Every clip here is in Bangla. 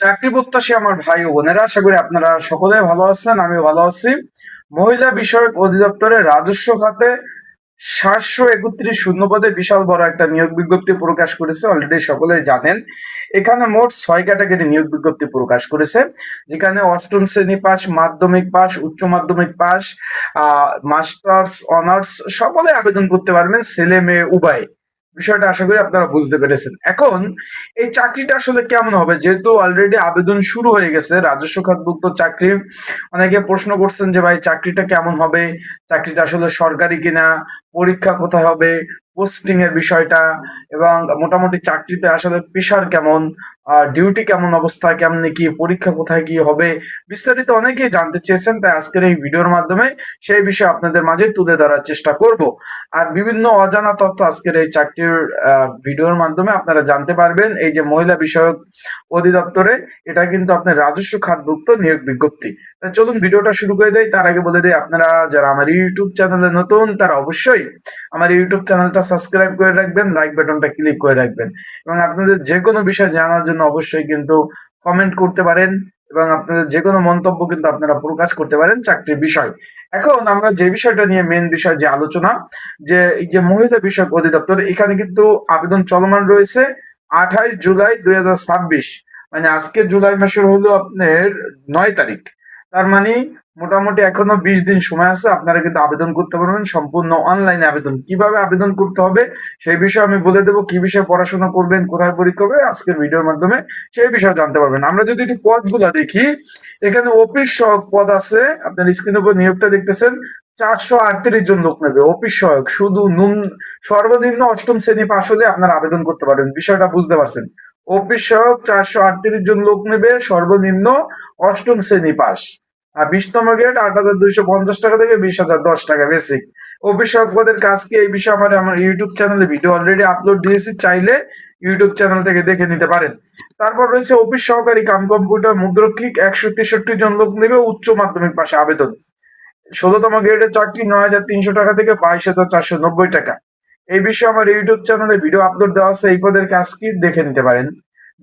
চাকরি প্রত্যাশী আমার ভাই ও বোনেরা, আশা করি আপনারা সকলে ভালো আছেন। আমিও ভালো আছি। মহিলা বিষয়ক অধিদপ্তরের রাজস্ব খাতে ৭৩১ শূন্যপদে বিশাল বড় একটা নিয়োগ বিজ্ঞপ্তি প্রকাশ করেছে। অলরেডি সকলেই জানেন। এখানে মোট ৬ ক্যাটাগরি নিয়োগ বিজ্ঞপ্তি প্রকাশ করেছে, যেখানে অষ্টম শ্রেণী পাস, মাধ্যমিক পাস, উচ্চ মাধ্যমিক পাস, মাস্টার্স, অনার্স সকলে আবেদন করতে পারবেন, ছেলে মেয়ে উভয়। বিষয়টা আশা করি আপনারা বুঝতে পেরেছেন। এখন এই চাকরিটা আসলে কেমন হবে, যেহেতু অলরেডি আবেদন শুরু হয়ে গেছে রাজস্ব খাতভুক্ত চাকরি। অনেকে প্রশ্ন করছেন যে ভাই চাকরিটা কেমন হবে, চাকরিটা আসলে সরকারি কিনা, পরীক্ষা কোথায় হবে, পোস্টিং এর বিষয়টা, এবং মোটামুটি চাকরিতে আসলে পেশার কেমন, ডিউটি কেমন অবস্থা, কেমন কি পরীক্ষা, কোথায় কি হবে, বিস্তারিত অনেকেই জানতে চেয়েছেন। তাই আজকের এই ভিডিওর মাধ্যমে সেই বিষয়ে আপনাদের মাঝে তুলে ধরার চেষ্টা করব। আর বিভিন্ন অজানা তথ্য আজকের এই চাকরির ভিডিওর মাধ্যমে আপনারা জানতে পারবেন। এই যে মহিলা বিষয়ক অধিদপ্তরে, এটা কিন্তু আপনার রাজস্ব খাতভুক্ত নিয়োগ বিজ্ঞপ্তি। চলুন ভিডিওটা শুরু করে দেই। তার আগে বলে দেই, আপনারা যারা আমার ইউটিউব চ্যানেলে নতুন তারা অবশ্যই আমার ইউটিউব চ্যানেলটা সাবস্ক্রাইব করে রাখবেন, লাইক বাটনটা ক্লিক করে রাখবেন, এবং আপনাদের যে কোনো বিষয় জানার জন্য অবশ্যই কিন্তু কমেন্ট করতে পারেন, এবং আপনাদের যে কোনো মন্তব্য কিন্তু আপনারা প্রকাশ করতে পারেন চাকরির বিষয়। এখন আমরা যে বিষয়টা নিয়ে মেন বিষয় যে আলোচনা, যে এই যে মহিলা বিষয়ক অধিদপ্তর, এখানে কিন্তু আবেদন চলমান রয়েছে 28 জুলাই 2026। মানে আজকে জুলাই মাসের হলো আপনার 9 তারিখ। তার মানে মোটামুটি এখনো 20 দিন সময় আছে। আপনারা কিন্তু আবেদন করতে পারবেন সম্পূর্ণ অনলাইনে। আবেদন কিভাবে আবেদন করতে হবে সেই বিষয়ে আমি বলে দেবো। কি বিষয়ে পড়াশোনা করবেন, কোথায় পরীক্ষা হবে, আজকের ভিডিওর মাধ্যমে সেই বিষয়ে জানতে পারবেন। আমরা যদি একটু পদগুলা দেখি, এখানে অফিস সহায়ক পদ আছে। আপনার স্ক্রিনের উপর নিয়োগটা দেখতেছেন। 438 জন লোক নেবে অফিস সহায়ক। শুধু সর্বনিম্ন অষ্টম শ্রেণী পাশ হলে আপনারা আবেদন করতে পারবেন। বিষয়টা বুঝতে পারছেন? অফিস সহায়ক 438 জন লোক নেবে, সর্বনিম্ন অষ্টম শ্রেণী পাস। আর 20তম গ্রেড 8,250 টাকা থেকে 20,010 টাকা বেসিক। অফিস সহায়ক পদের কাজ কি, এই বিষয়ে আমার ইউটিউব চ্যানেলে ভিডিও অলরেডি আপলোড দিয়েছি, চাইলে ইউটিউব চ্যানেল থেকে দেখে নিতে পারেন। তারপর রয়েছে অফিস সহকারী কাম কম্পিউটার মুদ্রক্ষিক, 163 জন লোক নেবে, উচ্চ মাধ্যমিক পাশে আবেদন। 16তম গ্রেডের চাকরি, 9,300 টাকা থেকে 22,490 টাকা। এই বিষয়ে আমার ইউটিউব চ্যানেলে ভিডিও আপলোড দেওয়া আছে। এই পদের কাজ কি দেখে নিতে পারেন।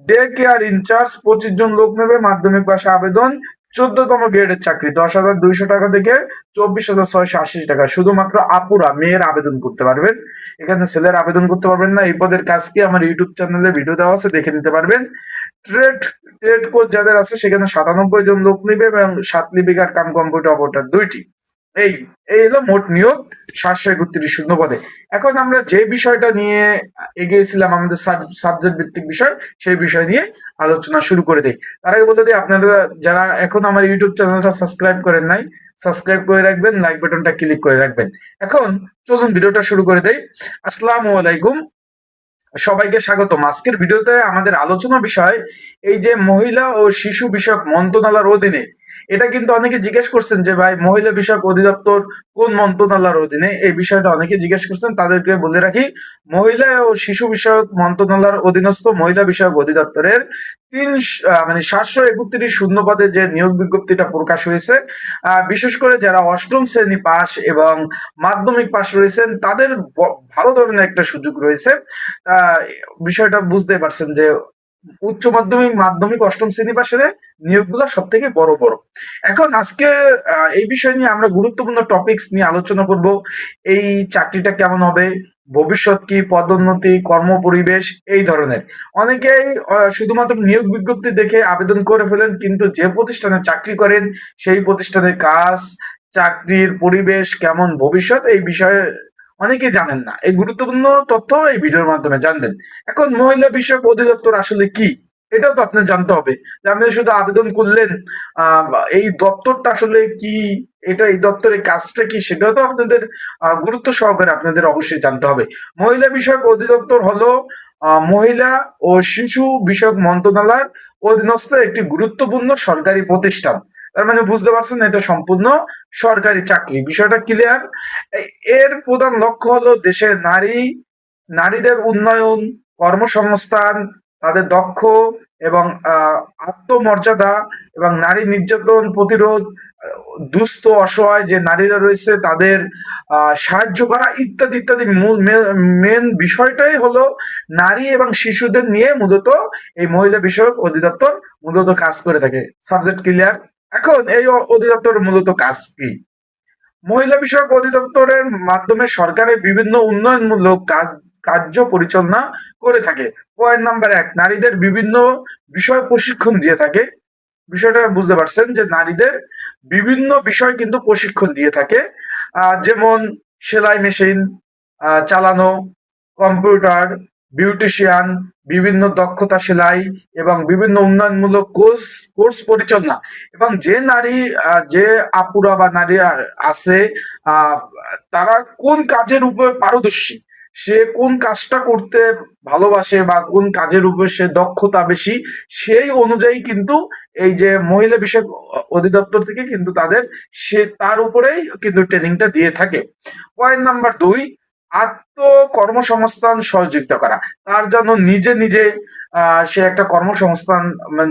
ডে কেয়ার ইনচার্জ, 25 জন লোক নেবে, মাধ্যমিক পাশে আবেদন। 14তম গ্রেডের চাকরি, 10,200 টাকা থেকে 24,680 টাকা। শুধুমাত্র আপুরা, মেয়ের আবেদন করতে পারবেন, এখানে ছেলের আবেদন করতে পারবেন না। এই পদের কাজ কি আমার ইউটিউব চ্যানেলে ভিডিও দেওয়া আছে, দেখে নিতে পারবেন। ট্রেড ট্রেড কোর্স যাদের আছে, সেখানে 97 জন লোক নিবে, এবং 7 লিপিকার কাম কম্পিউটার অপারেটর 2টি। এই এই হলো মোট নিয়োগ 731 শূন্য পদে। এখন আমরা যে বিষয়টা নিয়ে এগিয়েছিলাম, আমাদের সাবজেক্ট ভিত্তিক বিষয়, সেই বিষয় নিয়ে আলোচনা শুরু করে দেই। তার আগে বলে দিই, আপনারা যারা এখন আমার ইউটিউব চ্যানেলটা সাবস্ক্রাইব করেন নাই, সাবস্ক্রাইব করে রাখবেন, লাইক বাটনটা ক্লিক করে রাখবেন। এখন চলুন ভিডিওটা শুরু করে দেই। আসসালামু আলাইকুম, সবাইকে স্বাগতম। আজকের ভিডিওতে আমাদের আলোচনা বিষয় এই যে মহিলা ও শিশু বিষয়ক মন্ত্রণালয়ের অধীনে। এটা কিন্তু অনেকে জিজ্ঞেস করছেন যে ভাই মহিলা বিষয়ক অধিদপ্তর কোন মন্ত্রণালয়ের অধীনে, এই বিষয়টা অনেকে জিজ্ঞেস করছেন। তাদেরকে বলে রাখি, মহিলা ও শিশু বিষয়ক মন্ত্রণালয়ের অধীনস্থ মহিলা বিষয়ক অধিদপ্তরের মানে 731 শূন্য পদে যে নিয়োগ বিজ্ঞপ্তিটা প্রকাশ হয়েছে, বিশেষ করে যারা অষ্টম শ্রেণী পাস এবং মাধ্যমিক পাস রয়েছেন, তাদের ভালো ধরনের একটা সুযোগ রয়েছে। বিষয়টা বুঝতে পারছেন যে উচ্চ মাধ্যমিক, মাধ্যমিক, অষ্টম শ্রেণী পাশের নিয়োগগুলো সব থেকে বড় বড়। এখন আজকে এই বিষয় নিয়ে আমরা গুরুত্বপূর্ণ টপিকস নিয়ে আলোচনা করব। এই চাকরিটা কেমন হবে, ভবিষ্যৎ কি, পদোন্নতি, কর্ম পরিবেশ, এই ধরনের। অনেকেই শুধুমাত্র নিয়োগ বিজ্ঞপ্তি দেখে আবেদন করে ফেলেন, কিন্তু যে প্রতিষ্ঠানে চাকরি করেন সেই প্রতিষ্ঠানের কাজ, চাকরির পরিবেশ কেমন, ভবিষ্যৎ, এই বিষয়ে অনেকে জানেন না। এই গুরুত্বপূর্ণ তথ্য এই ভিডিওর মাধ্যমে জানবেন। এখন মহিলা বিষয়ক অধিদপ্তর আসলে কি, এটাও তো আপনার জানতে হবে। যে আপনি শুধু আবেদন করলেন, এই দপ্তরটা আসলে কি, এটা এই দপ্তরের কাজটা কি, সেটাও তো আপনাদের গুরুত্ব সহকারে আপনাদের অবশ্যই জানতে হবে। মহিলা বিষয়ক অধিদপ্তর হলো মহিলা ও শিশু বিষয়ক মন্ত্রণালয়ের অধীনস্থ একটি গুরুত্বপূর্ণ সরকারি প্রতিষ্ঠান। তার মানে বুঝতে পারছেন, এটা সম্পূর্ণ সরকারি চাকরি। বিষয়টা ক্লিয়ার? এর প্রধান লক্ষ্য হলো দেশের নারীদের উন্নয়ন, কর্মসংস্থান, তাদের দক্ষ এবং আত্মমর্যাদা, এবং নারী নির্যাতন প্রতিরোধ, দুস্থ অসহায় যে নারীরা রয়েছে তাদের সাহায্য করা ইত্যাদি ইত্যাদি। মেন বিষয়টাই হলো নারী এবং শিশুদের নিয়ে মূলত এই মহিলা বিষয়ক অধিদপ্তর মূলত কাজ করে থাকে। Subject clear? এখন এই অধিদপ্তরের মূলত কাজ কি? মহিলা বিষয়ক অধিদপ্তরের মাধ্যমে সরকারের বিভিন্ন উন্নয়নমূলক কার্য পরিচালনা করে থাকে। পয়েন্ট নাম্বার 1, নারীদের বিভিন্ন বিষয় প্রশিক্ষণ দিয়ে থাকে। বিষয়টা বুঝতে পারছেন যে নারীদের বিভিন্ন বিষয় কিন্তু প্রশিক্ষণ দিয়ে থাকে। যেমন সেলাই মেশিন চালানো, কম্পিউটার, বিউটিশিয়ান, বিভিন্ন দক্ষতা সেলাই এবং বিভিন্ন উন্নয়নমূলক কোর্স পরিচালনা। এবং যে নারী যে আপুরা বা নারী আছে তারা কোন কাজের উপর পারদর্শী, সে কোন কাজটা করতে ভালোবাসে বা কোন কাজের উপর সে দক্ষতা বেশি, সেই অনুযায়ী কিন্তু এই যে মহিলা বিষয়ক অধিদপ্তর থেকে কিন্তু তার উপরেই কিন্তু ট্রেনিংটা দিয়ে থাকে। পয়েন্ট নাম্বার 2, আত্মকর্মসংস্থান সহযোগিতা করা। তার জন্য নিজে সে একটা কর্মসংস্থান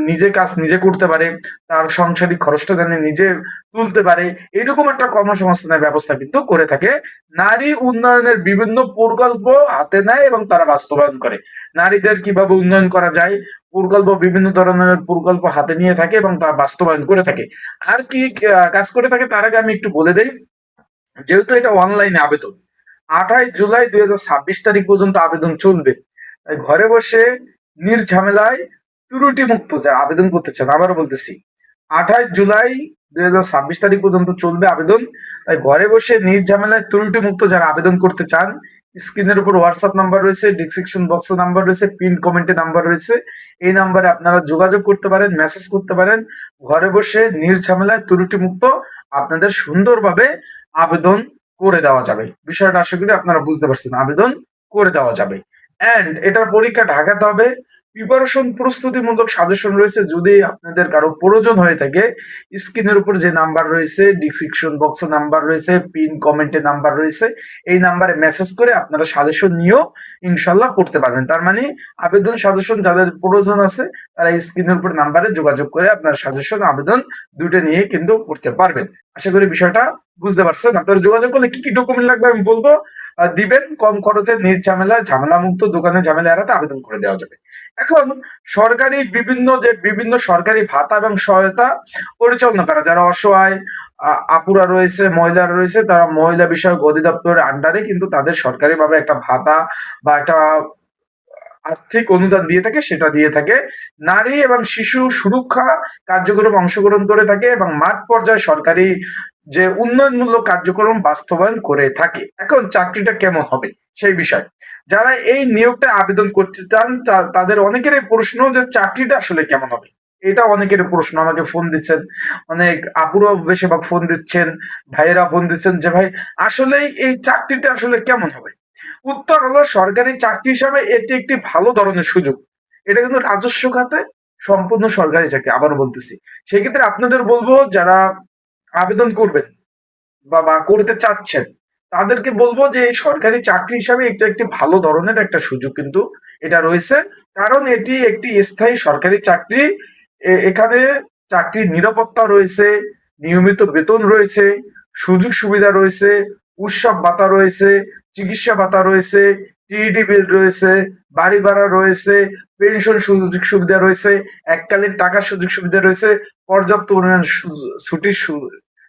নিজে কাজ নিজে করতে পারে, তার সাংসারিক খরচটা যেন নিজে তুলতে পারে, এরকম একটা কর্মসংস্থানের ব্যবস্থা কিন্তু করে থাকে। নারী উন্নয়নের বিভিন্ন প্রকল্প হাতে নেয় এবং তারা বাস্তবায়ন করে। নারীদের কিভাবে উন্নয়ন করা যায় বিভিন্ন ধরনের প্রকল্প হাতে নিয়ে থাকে এবং তা বাস্তবায়ন করে থাকে। আর কি কাজ করে থাকে তার আগে আমি একটু বলে দেই, যেহেতু এটা অনলাইনে আবেদন, 28 জুলাই 2026 তারিখ পর্যন্ত আবেদন চলবে। তাই ঘরে বসে নির্ঝামেলায় ত্রুটি মুক্ত যারা আবেদন করতে চান, আবারও বলতেছি 28 জুলাই 2026 তারিখ পর্যন্ত চলবে আবেদন। তাই ঘরে বসে নির্ঝামেলায় ত্রুটি মুক্ত যারা আবেদন করতে চান, স্ক্রিনের উপর হোয়াটসঅ্যাপ নাম্বার রয়েছে, ডিসক্রিপশন বক্সে নাম্বার রয়েছে, পিন কমেন্টে নাম্বার রয়েছে। এই নাম্বারে আপনারা যোগাযোগ করতে পারেন, মেসেজ করতে পারেন। ঘরে বসে নির্ঝামেলায় ত্রুটি মুক্ত আপনাদের সুন্দরভাবে আবেদন করে দেওয়া যাবে। বিষয়টা আশা করি আপনারা বুঝতে পারছেন, আবেদন করে দেওয়া যাবে। এন্ড এটার পরীক্ষা ঢাকাতে হবে। প্রিপারেশন প্রস্তুতিমূলক সাজেশন রয়েছে, যদি আপনাদের কারো প্রয়োজন হয়ে থাকে স্ক্রিনের উপর যে নাম্বার রয়েছে, ডিসক্রিপশন বক্সে নাম্বার রয়েছে, পিন কমেন্টে নাম্বার রয়েছে, এই নাম্বারে মেসেজ করে আপনারা সাজেশন নিয়েও ইনশাল্লাহ পড়তে পারবেন। তার মানে আবেদন সাজেশন যাদের প্রয়োজন আছে তারা স্ক্রিনের উপর নাম্বারে যোগাযোগ করে আপনার সাজেশন আবেদন দুটো নিয়ে কিন্তু পড়তে পারবেন। আশা করি বিষয়টা বুঝতে পারছেন। আপনারা যোগাযোগ করলে কি কি ডকুমেন্ট লাগবে আমি বলবো, দিবেন। কম খরচে ঝামেলা মুক্ত দোকানে ঝামেলা এড়াতে আবেদন করে দেওয়া যাবে। এখন সরকারি বিভিন্ন সরকারি ভাতা এবং সহায়তা পরিচালনা করা, যারা অসহায় আপুরা রয়েছে, মহিলারা রয়েছে, তারা মহিলা বিষয়ক অধিদপ্তরের আন্ডারে কিন্তু তাদের সরকারিভাবে একটা ভাতা বা একটা আর্থিক অনুদান দিয়ে থাকে, সেটা দিয়ে থাকে। নারী এবং শিশু সুরক্ষা কার্যক্রম অংশগ্রহণ করে থাকে এবং মাঠ পর্যায়ে সরকারি যে উন্নয়নমূলক কার্যক্রম বাস্তবায়ন করে থাকে। এখন চাকরিটা কেমন হবে সেই বিষয়, যারা এই নিয়োগটা আবেদন করতে চান তাদের অনেকেরই প্রশ্ন যে চাকরিটা আসলে কেমন হবে। এটা অনেকের প্রশ্ন, আমাকে ফোন দিচ্ছেন, অনেক আপুরাও বেশিরভাগ ফোন দিচ্ছেন, ভাইয়েরা ফোন দিচ্ছেন যে ভাই আসলেই এই চাকরিটা আসলে কেমন হবে। উত্তর হলো, সরকারি চাকরি হিসাবে এটি একটি ভালো ধরনের সুযোগ। এটা কিন্তু রাজস্ব খাতে সম্পূর্ণ সরকারি চাকরি, আবারও বলতেছি। সেক্ষেত্রে আপনাদের বলবো যারা আবেদন করবেন বা করতে চাচ্ছেন তাদেরকে বলবো যে সরকারি চাকরি হিসাবে এটা একটি ভালো ধরনের একটা সুযোগ কিন্তু এটা রয়েছে। কারণ এটি একটি স্থায়ী সরকারি চাকরি। এখানে চাকরির নিরাপত্তা রয়েছে, নিয়মিত বেতন রয়েছে, সুযোগ সুবিধা রয়েছে, উৎসব ভাতা রয়েছে, চিকিৎসা ভাতা রয়েছে, টিইডি বিল রয়েছে, বাড়ি ভাড়া রয়েছে, পেনশন সুযোগ সুবিধা রয়েছে, এককালীন টাকার সুযোগ সুবিধা রয়েছে, পর্যাপ্ত পরিমাণ ছুটির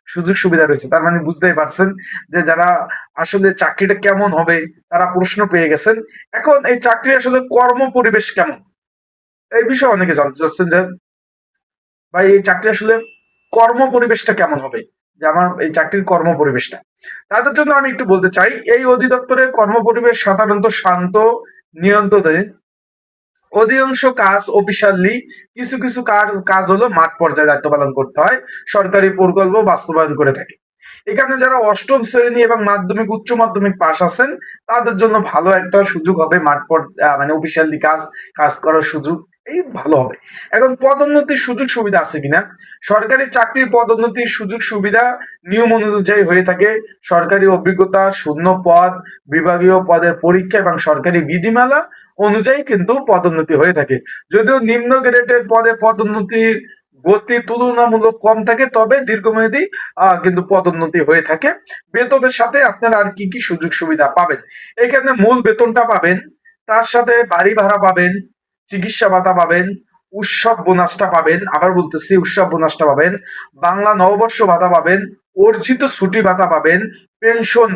সুযোগ সুবিধা রয়েছে। তার মানে বুঝতেই পারছেন যে যারা আসলে চাকরিটা কেমন হবে তারা প্রশ্ন পেয়ে গেছেন। এখন এই চাকরি আসলে কর্ম পরিবেশ কেমন, এই বিষয়ে অনেকে জানতে চাচ্ছেন যে ভাই এই চাকরি আসলে কর্ম পরিবেশটা কেমন হবে, যে আমার এই চাকরির কর্ম পরিবেশটা। তাদের জন্য আমি একটু বলতে চাই, এই অধিদপ্তরের কর্ম পরিবেশ সাধারণত শান্ত, নিয়ন্ত্রণে। অধিকাংশ কাজ অফিসিয়ালি, কিছু কিছু কাজ হলো মাঠ পর্যায়ে দায়িত্ব পালন করতে হয়, সরকারি প্রকল্প বাস্তবায়ন করে থাকে। এখানে যারা অষ্টম শ্রেণী এবং মাধ্যমিক উচ্চ মাধ্যমিক পাশ আছেন তাদের জন্য ভালো একটা সুযোগ হবে, মানে অফিসিয়ালি কাজ করার সুযোগ এই ভালো হবে। এখন পদোন্নতির সুযোগ সুবিধা আছে কিনা, সরকারি চাকরির পদোন্নতির সুযোগ সুবিধা নিয়ম অনুযায়ী হয়ে থাকে। সরকারি অভিজ্ঞতা, শূন্য পদ, বিভাগীয় পদের পরীক্ষা এবং সরকারি বিধিমালা অনুযায়ী কিন্তু পদোন্নতি হয়ে থাকে। যদিও নিম্ন গ্রেডের পদে পদোন্নতির গতি তুলনামূলক কম থাকে, তবে দীর্ঘমেয়াদী কিন্তু পদোন্নতি হয়ে থাকে। বেতনের সাথে আপনারা আর কি কি সুযোগ সুবিধা পাবেন? এখানে মূল বেতনটা পাবেন, তার সাথে বাড়ি ভাড়া পাবেন, চিকিৎসা ভাতা পাবেন, উৎসব বোনাসটা পাবেন, আবার বলতেছি উৎসব বোনাসটা পাবেন, বাংলা নববর্ষ ভাতা পাবেন, অর্জিত ছুটি ভাতা পাবেন, পেনশন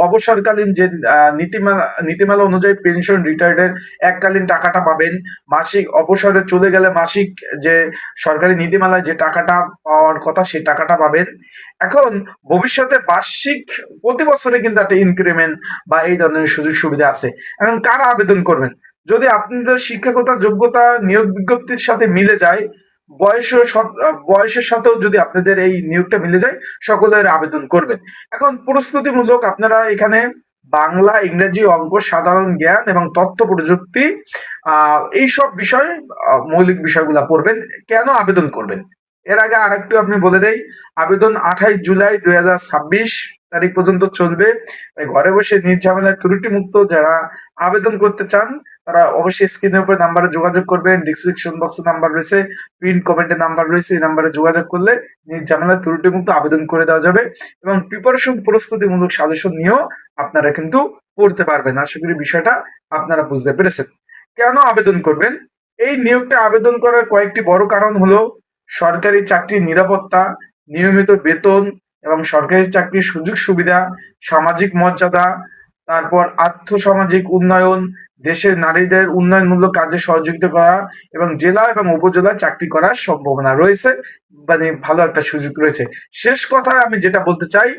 অবসরকালীন যে নীতিমালা অনুযায়ী পেনশন রিটায়ার্ডের এককালীন টাকাটা পাবেন, মাসিক অবসরে চলে গেলে মাসিক যে সরকারি নীতিমালায় যে টাকাটা পাওয়ার কথা সেই টাকাটা পাবেন। এখন ভবিষ্যতে বার্ষিক প্রতি বছরে কিন্তু একটা ইনক্রিমেন্ট বা এই ধরনের সুযোগ সুবিধা আছে। এখন কারা আবেদন করবেন? যদি আপনাদের শিক্ষাগত যোগ্যতা নিয়োগ বিজ্ঞপ্তির সাথে মিলে যায়, বয়সের সাথেও যদি আপনাদের এই নিয়োগটা মিলে যায়, সকলের আবেদন করবেন। এখন প্রস্তুতিমূলক আপনারা এখানে বাংলা, ইংরেজি, অঙ্ক, সাধারণ জ্ঞান এবং তথ্য প্রযুক্তি এইসব বিষয় মৌলিক বিষয়গুলা পড়বেন। কেন আবেদন করবেন? এর আগে আরেকটু আপনি বলে দেই, আবেদন 28 জুলাই 2026 তারিখ পর্যন্ত চলবে। তাই ঘরে বসে নির্ঝামেলায় ত্রুটিমুক্ত যারা আবেদন করতে চান তারা অবশ্যই স্ক্রিনের উপরে নাম্বারে যোগাযোগ করবেন, ডিসক্রিপশন বক্সে নাম্বার রয়েছে, পিন কমেন্টে নাম্বার রয়েছে, এই নাম্বারে যোগাযোগ করলে নির্ঝামেলায় ত্রুটিমুক্ত আবেদন করে দেওয়া যাবে এবং প্রিপারেশন প্রস্তুতিমূলক সাজেশন নিয়েও আপনারা কিন্তু পড়তে পারবেন। আশা করি বিষয়টা আপনারা বুঝতে পেরেছেন। কেন আবেদন করবেন? এই নিয়োগটা আবেদন করার কয়েকটি বড় কারণ হলো সরকারি চাকরির নিরাপত্তা, নিয়মিত বেতন এবং সরকারি চাকরির সুযোগ সুবিধা, সামাজিক মর্যাদা, তারপর আর্থসামাজিক উন্নয়ন, দেশের নারীদের উন্নয়নমূলক কাজে সহযোগিতা করা এবং জেলা এবং উপজেলায় চাকরি করার সম্ভাবনা রয়েছে, মানে ভালো একটা সুযোগ রয়েছে। শেষ কথা আমি যেটা বলতে চাই,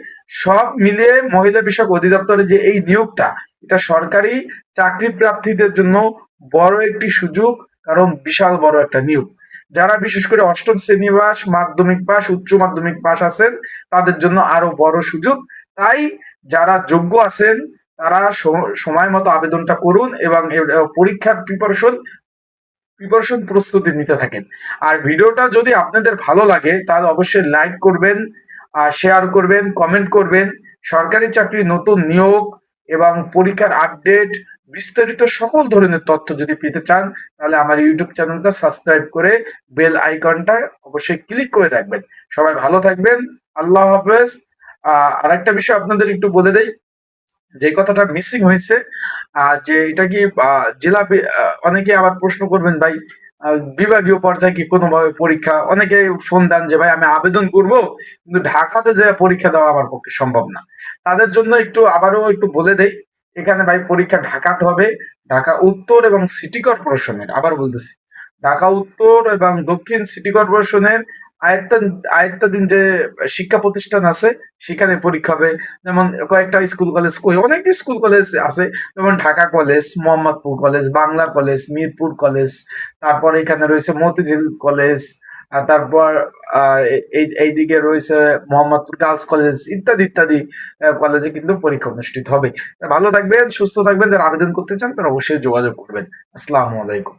সব মিলিয়ে মহিলা বিষয়ক অধিদপ্তরে যে এই নিয়োগটা, এটা সরকারি চাকরি প্রার্থীদের জন্য বড় একটি সুযোগ, কারণ বিশাল বড় একটা নিয়োগ। যারা বিশেষ করে অষ্টম শ্রেণী পাস, মাধ্যমিক পাস, উচ্চ মাধ্যমিক পাস আছেন তাদের জন্য আরো বড় সুযোগ। তাই যারা যোগ্য আছেন তারা সময় মতো আবেদনটা করুন এবং পরীক্ষার প্রিপারেশন প্রস্তুতি নিতে থাকেন। আর ভিডিওটা যদি আপনাদের ভালো লাগে তাহলে অবশ্যই লাইক করবেন, শেয়ার করবেন, কমেন্ট করবেন। সরকারি চাকরি নতুন নিয়োগ এবং পরীক্ষার আপডেট, বিস্তারিত সকল ধরনের তথ্য যদি পেতে চান তাহলে আমার ইউটিউব চ্যানেলটা সাবস্ক্রাইব করে বেল আইকনটা অবশ্যই ক্লিক করে রাখবেন। সবাই ভালো থাকবেন। আল্লাহ হাফেজ। আরেকটা বিষয় আপনাদের একটু বলে দেই, যে কথাটা মিসিং হয়েছে, যে এটা কি জেলা অনেকে আবার প্রশ্ন করবেন ভাই, বিভাগীয় পর্যায়ে কি কোনোভাবে পরীক্ষা, অনেকে ফোন দেন যে ভাই আমি আবেদন করব কিন্তু ঢাকাতে যে পরীক্ষা দেওয়া আমার পক্ষে সম্ভব না। তাদের জন্য একটু আবারও একটু বলে দেই, এখানে ভাই পরীক্ষা ঢাকাতে হবে, ঢাকা উত্তর এবং সিটি কর্পোরেশনের, আবার বলতেছি ঢাকা উত্তর এবং দক্ষিণ সিটি কর্পোরেশনের আয়ত্তাধীন যে শিক্ষা প্রতিষ্ঠান আছে সেখানে পরীক্ষা হবে। যেমন কয়েকটা স্কুল কলেজ, অনেক স্কুল কলেজ আছে, যেমন Dhaka college, Mohammadpur college, Bangla college, Mirpur college, তারপর এখানে রয়েছে মতিঝিল কলেজ, তারপর এইদিকে রয়েছে মোহাম্মদপুর গার্লস কলেজ, ইত্যাদি ইত্যাদি কলেজে কিন্তু পরীক্ষা অনুষ্ঠিত হবে। ভালো থাকবেন, সুস্থ থাকবেন। যারা আবেদন করতে চান তারা অবশ্যই যোগাযোগ করবেন। আসসালামু আলাইকুম।